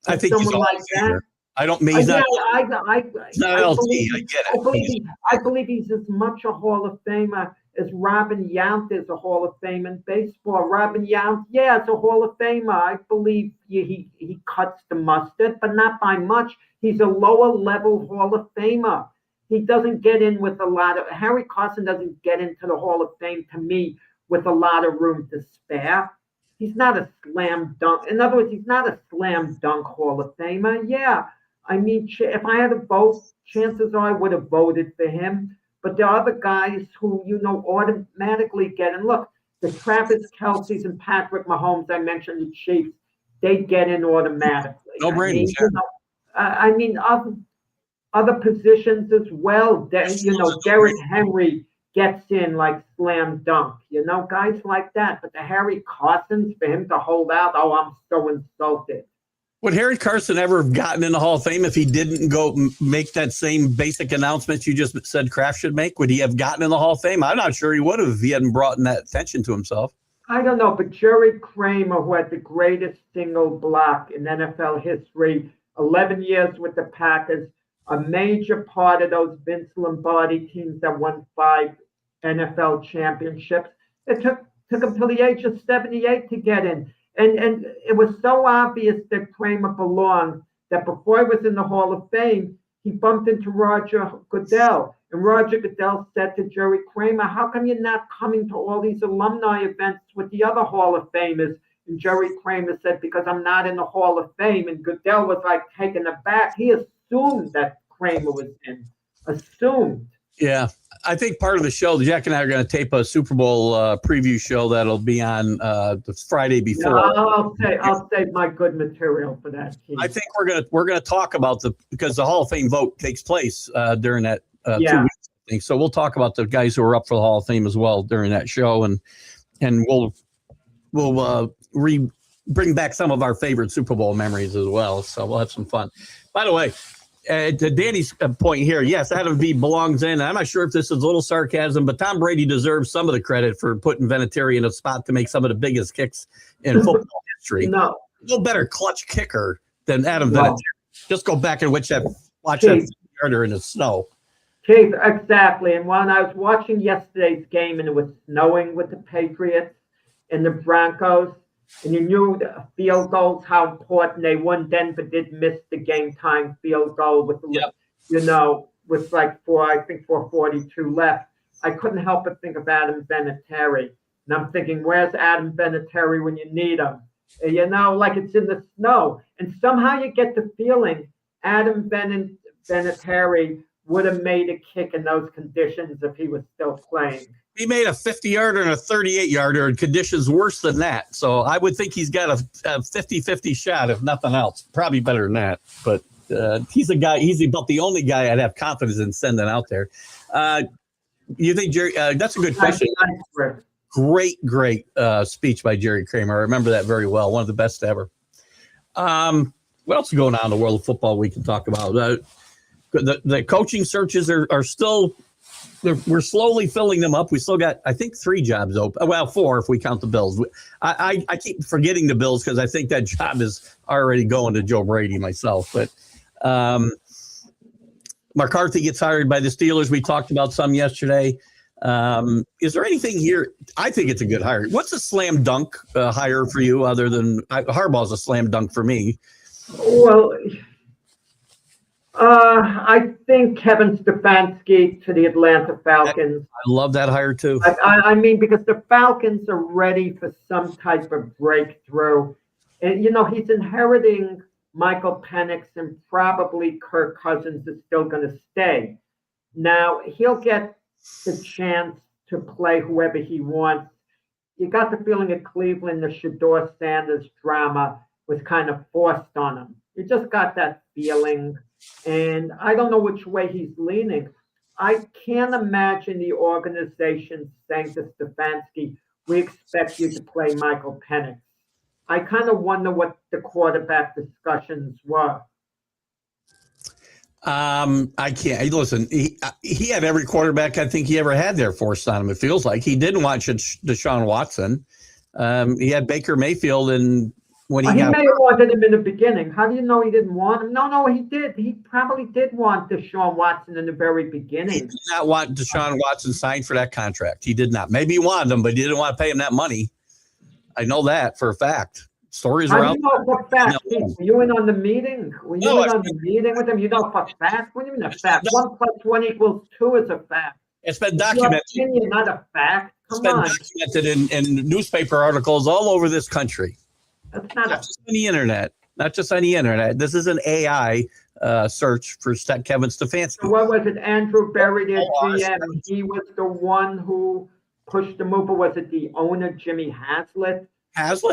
I think he's like that. I don't mean he's not. He's not LT. I get it. I believe he's as much a Hall of Famer as Robin Yount is a Hall of Fame in baseball. Robin Yount, yeah, it's a Hall of Famer. I believe he cuts the mustard, but not by much. He's a lower level Hall of Famer. He doesn't get in with a lot of. Harry Carson doesn't get into the Hall of Fame to me with a lot of room to spare. He's not a slam dunk. In other words, he's not a slam dunk Hall of Famer. Yeah, I mean, if I had to vote, chances are I would have voted for him. But there are other guys who, you know, automatically get in. Look, the Travis Kelce's and Patrick Mahomes, I mentioned the Chiefs, they get in automatically. No brainer. I mean, other positions as well. You know, Derrick Henry gets in like slam dunk, you know, guys like that. But the Harry Carsons, for him to hold out, oh, I'm so insulted. Would Harry Carson ever have gotten in the Hall of Fame if he didn't go make that same basic announcement you just said Kraft should make? Would he have gotten in the Hall of Fame? I'm not sure he would have if he hadn't brought in that attention to himself. I don't know, but Jerry Kramer, who had the greatest single block in NFL history, 11 years with the Packers, a major part of those Vince Lombardi teams that won 5 NFL championships. It took him till the age of 78 to get in. And it was so obvious that Kramer belonged that before he was in the Hall of Fame, he bumped into Roger Goodell. And Roger Goodell said to Jerry Kramer, how come you're not coming to all these alumni events with the other Hall of Famers? And Jerry Kramer said, because I'm not in the Hall of Fame. And Goodell was like taken aback. He assumed that Kramer was in. Assumed. Yeah. I think part of the show, Jack and I are going to tape a Super Bowl preview show that'll be on the Friday before. Yeah, I'll save my good material for that. Keith. I think we're gonna talk about because the Hall of Fame vote takes place during that 2 weeks. I think. So we'll talk about the guys who are up for the Hall of Fame as well during that show, and we'll bring back some of our favorite Super Bowl memories as well. So we'll have some fun. By the way. To Danny's point here, yes, Adam V belongs in. I'm not sure if this is a little sarcasm, but Tom Brady deserves some of the credit for putting Vinatieri in a spot to make some of the biggest kicks in football history. No better clutch kicker than Adam Vinatieri. Just go back and watch that yarder in the snow. Keith, exactly. And when I was watching yesterday's game and it was snowing with the Patriots and the Broncos, and you knew the field goals, how important they won. Denver did miss the game time field goal with, with like 4:42 left. I couldn't help but think of Adam Vinatieri. And I'm thinking, where's Adam Vinatieri when you need him? You know, like it's in the snow. And somehow you get the feeling Adam Vinatieri would have made a kick in those conditions if he was still playing. He made a 50-yarder and a 38-yarder in conditions worse than that. So I would think he's got a 50-50 shot, if nothing else. Probably better than that. But he's about the only guy I'd have confidence in sending out there. You think, Jerry, that's a good question. Great speech by Jerry Kramer. I remember that very well. One of the best ever. What else is going on in the world of football we can talk about? The coaching searches are still... We're slowly filling them up. We still got, I think, 3 jobs open. Well, 4 if we count the Bills. I keep forgetting the Bills because I think that job is already going to Joe Brady myself. But McCarthy gets hired by the Steelers. We talked about some yesterday. Is there anything here? I think it's a good hire. What's a slam dunk hire for you other than Harbaugh's a slam dunk for me? Well, I think Kevin Stefanski to the Atlanta Falcons. I love that hire too. I mean, because the Falcons are ready for some type of breakthrough. And, he's inheriting Michael Penix, and probably Kirk Cousins is still going to stay. Now, he'll get the chance to play whoever he wants. You got the feeling at Cleveland, the Shador Sanders drama was kind of forced on him. You just got that feeling. And I don't know which way he's leaning. I can't imagine the organization saying to Stefanski, we expect you to play Michael Penix. I kind of wonder what the quarterback discussions were. I can't. Listen, he had every quarterback I think he ever had there forced on him, it feels like. He didn't want Deshaun Watson. He had Baker Mayfield, and when he may have wanted him in the beginning. How do you know he didn't want him? No, he did. He probably did want Deshaun Watson in the very beginning. He did not want Deshaun Watson signed for that contract. He did not. Maybe he wanted him, but he didn't want to pay him that money. I know that for a fact. Stories around. How do you know for fact? Were you in on the meeting? Were you in on the meeting with him? You know for fact? What do you mean a fact? 1 + 1 = 2 is a fact. It's been documented. Your opinion, not a fact. Come on. Documented in newspaper articles all over this country. That's not just on the internet. Not just on the internet. This is an AI search for Kevin Stefanski. So what was it? Andrew Berry, their GM. He was the one who pushed the move, or was it the owner, Jimmy Haslett? At the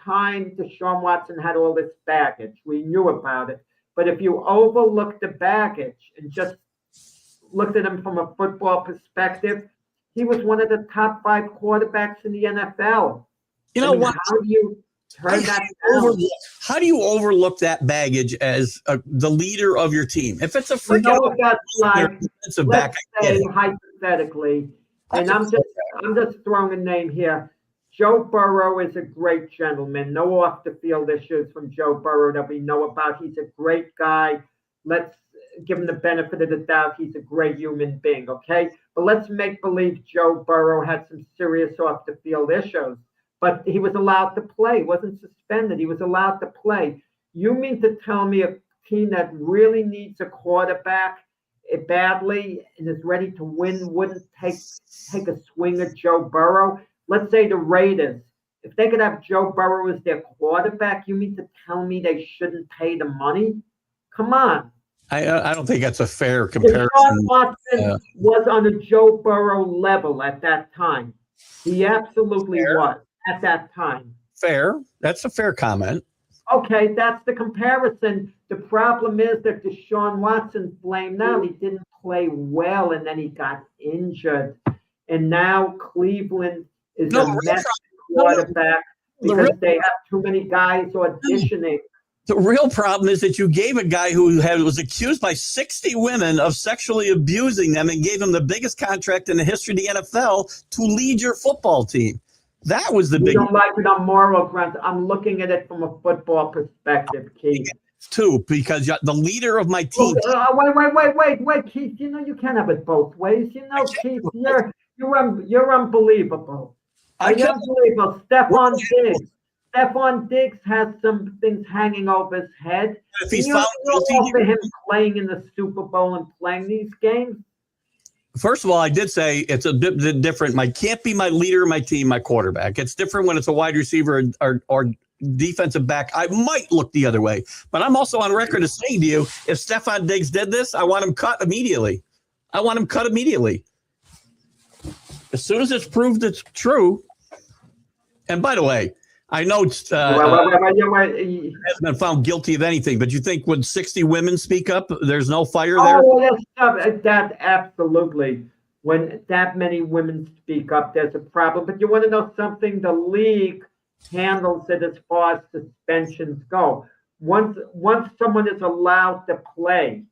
time, Deshaun Watson had all this baggage. We knew about it. But if you overlook the baggage and just looked at him from a football perspective, he was one of the top 5 quarterbacks in the NFL. You know what? How do you turn that down? How do you overlook that baggage as the leader of your team? If it's a freaking defensive back, let's say hypothetically, and I'm just throwing a name here. Joe Burrow is a great gentleman. No off the field issues from Joe Burrow that we know about. He's a great guy. Let's give him the benefit of the doubt. He's a great human being, okay? But let's make believe Joe Burrow had some serious off the field issues. But he was allowed to play. He wasn't suspended. He was allowed to play. You mean to tell me a team that really needs a quarterback badly and is ready to win wouldn't take a swing at Joe Burrow? Let's say the Raiders. If they could have Joe Burrow as their quarterback, you mean to tell me they shouldn't pay the money? Come on. I don't think that's a fair comparison. Deshaun Watson was on a Joe Burrow level at that time. He absolutely was at that time. Fair. That's a fair comment. Okay, that's the comparison. The problem is that Deshaun Watson's blamed now. He didn't play well, and then he got injured. And now Cleveland is a mess quarterback because they have too many guys auditioning. The real problem is that you gave a guy who was accused by 60 women of sexually abusing them and gave him the biggest contract in the history of the NFL to lead your football team. That was the big. You don't like it on moral grounds. I'm looking at it from a football perspective, Keith. Too, because the leader of my team. Wait, Keith. You know you can't have it both ways. You know, Keith, you're unbelievable. You're unbelievable. Stephon Diggs has some things hanging over his head. If he's found guilty, for him playing in the Super Bowl and playing these games. First of all, I did say it's a bit different. Can't be my leader of my team, my quarterback. It's different when it's a wide receiver or defensive back. I might look the other way, but I'm also on record as saying to you, if Stephon Diggs did this, I want him cut immediately. As soon as it's proved it's true. And by the way, I know he hasn't been found guilty of anything, but you think when 60 women speak up, there's no fire there? Oh, that absolutely. When that many women speak up, there's a problem. But you want to know something? The league handles it as far as suspensions go. Once someone is allowed to play,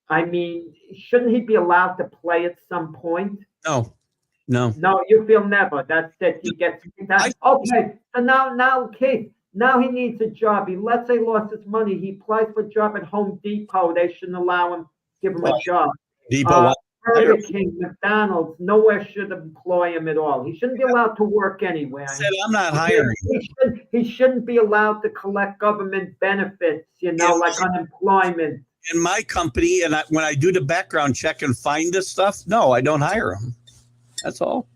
I mean, shouldn't he be allowed to play at some point? No, you feel never. That's it. He gets that. Okay. So now, Keith, now he needs a job. Let's say lost his money. He applies for a job at Home Depot. They shouldn't allow him, give him a job. Burger King, McDonald's, nowhere should employ him at all. He shouldn't be allowed to work anywhere. I said I'm not hiring. He shouldn't be allowed to collect government benefits, like unemployment. In my company, and when I do the background check and find this stuff, no, I don't hire him. That's all.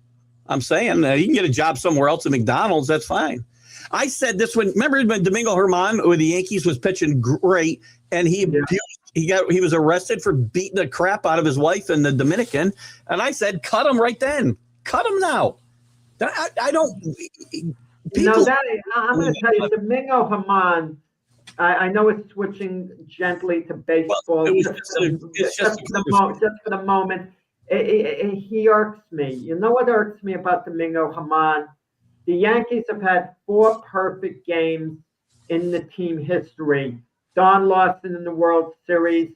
I'm saying he can get a job somewhere else at McDonald's. That's fine. I said this remember when Domingo Germán with the Yankees was pitching great, and he was arrested for beating the crap out of his wife in the Dominican, and I said, cut him right then. Cut him now. I don't. People, I'm going to tell you, Domingo Germán. I know it's switching gently to baseball. Just for the moment. He irks me. You know what irks me about Domingo Germán? The Yankees have had 4 perfect games in the team history. Don Lawson in the World Series.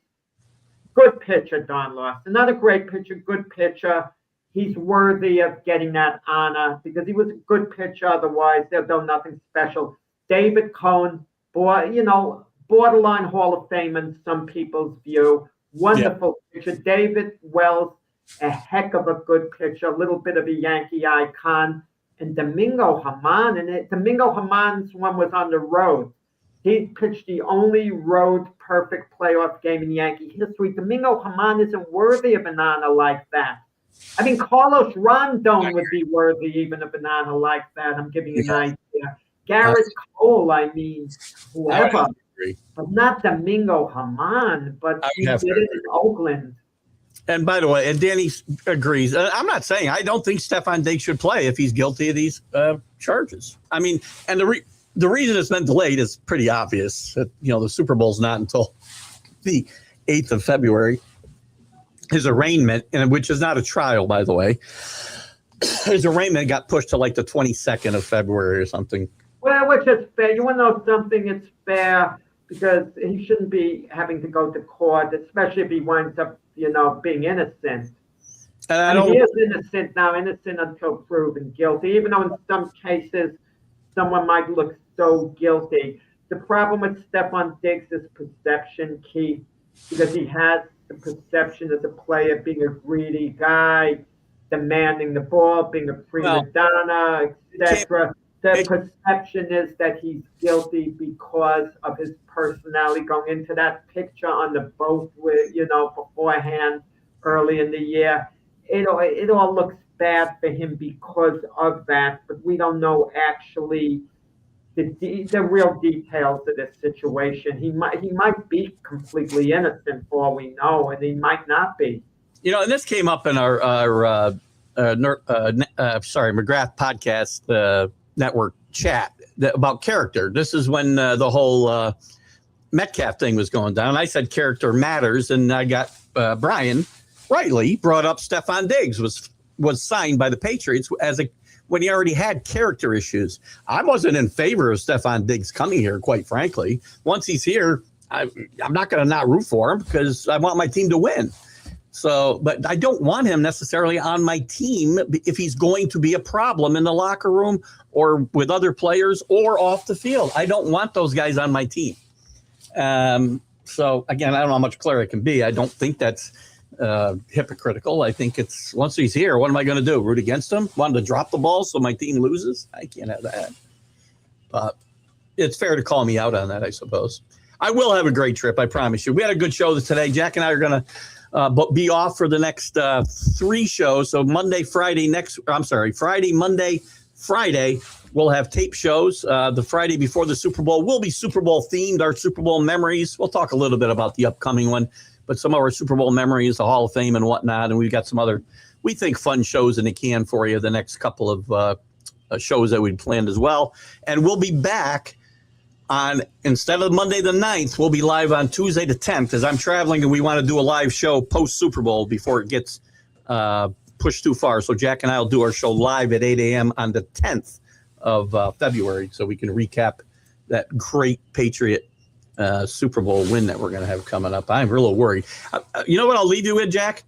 Good pitcher, Don Lawson. Not a great pitcher, good pitcher. He's worthy of getting that honor because he was a good pitcher. Otherwise, they've done nothing special. David Cohn, borderline Hall of Fame in some people's view. Wonderful pitcher. David Wells, a heck of a good pitcher, a little bit of a Yankee icon. And Domingo Germán, Domingo Germán's one was on the road. He pitched the only road perfect playoff game in Yankee history. Domingo Germán isn't worthy of an honor like that. I mean, Carlos Rondon would be worthy even of an honor like that. I'm giving you an idea. Garrett Cole, whoever. But not Domingo Germán, but he did it in Oakland. And by the way, and Danny agrees. I'm not saying I don't think Stefan Diggs should play if he's guilty of these charges. I mean, and the reason it's been delayed is pretty obvious. That, the Super Bowl's not until the 8th of February. His arraignment, which is not a trial, by the way, his arraignment got pushed to like the 22nd of February or something. Well, which is fair. You want to know something? It's fair because he shouldn't be having to go to court, especially if he winds up, being innocent. He is innocent now, innocent until proven guilty, even though in some cases someone might look so guilty. The problem with Stefan Diggs is perception, Keith, because he has the perception as a player being a greedy guy, demanding the ball, being a prima donna, etc. The perception is that he's guilty because of his personality going into that picture on the boat with, beforehand, early in the year. It all looks bad for him because of that, but we don't know actually the real details of this situation. He might be completely innocent for all we know, and he might not be. And this came up in our McGrath podcast network chat about character. This is when the whole Metcalf thing was going down. I said character matters, and I got Brian rightly brought up Stefan Diggs was signed by the Patriots when he already had character issues. I wasn't in favor of Stefan Diggs coming here, quite frankly. Once he's here, I'm not going to not root for him because I want my team to win. So, but I don't want him necessarily on my team if he's going to be a problem in the locker room or with other players or off the field. I don't want those guys on my team. So, again, I don't know how much clearer it can be. I don't think that's hypocritical. I think it's once he's here, what am I going to do? Root against him? Want him to drop the ball so my team loses? I can't have that. But it's fair to call me out on that, I suppose. I will have a great trip, I promise you. We had a good show today. Jack and I are going to be off for the next 3 shows. So Friday, Monday, Friday, we'll have tape shows. The Friday before the Super Bowl will be Super Bowl themed, our Super Bowl memories. We'll talk a little bit about the upcoming one, but some of our Super Bowl memories, the Hall of Fame and whatnot. And we've got some other, we think, fun shows in the can for you the next couple of shows that we'd planned as well. And we'll be back on, instead of Monday the 9th, we'll be live on Tuesday the 10th as I'm traveling and we want to do a live show post Super Bowl before it gets pushed too far. So Jack and I will do our show live at 8 a.m. on the 10th of February so we can recap that great Patriot Super Bowl win that we're going to have coming up. I'm a little worried. You know what I'll leave you with, Jack?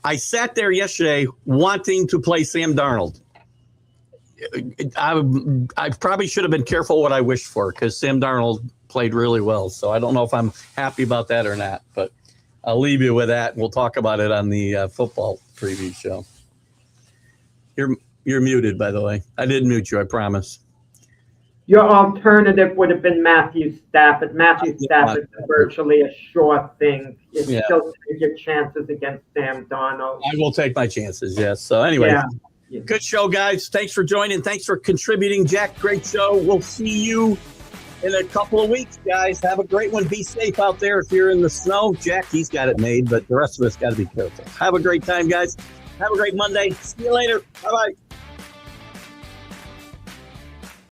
I sat there yesterday wanting to play Sam Darnold. I probably should have been careful what I wished for because Sam Darnold played really well. So I don't know if I'm happy about that or not, but I'll leave you with that. We'll talk about it on the football preview show. You're muted, by the way. I didn't mute you, I promise. Your alternative would have been Matthew Stafford. Matthew Stafford is virtually a sure thing. Still take your chances against Sam Darnold. I will take my chances, yes. So anyway, Good show, guys. Thanks for joining. Thanks for contributing, Jack. Great show. We'll see you in a couple of weeks, guys. Have a great one. Be safe out there if you're in the snow. Jack, he's got it made, but the rest of us got to be careful. Have a great time, guys. Have a great Monday. See you later. Bye-bye.